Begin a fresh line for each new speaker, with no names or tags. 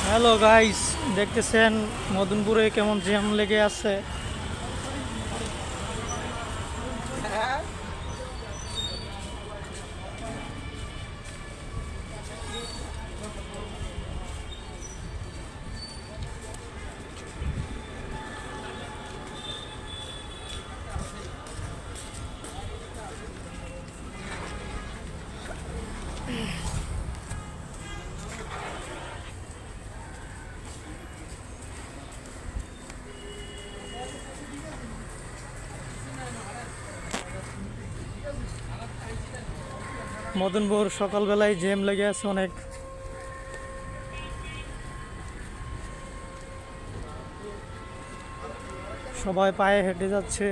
Hello guys, দেখতেছেন মদনপুরে কেমন jam লেগে আছে। মদনপুর সকালবেলায় জ্যাম লেগে আছে অনেক। সবাই পায়ে হেঁটে যাচ্ছে।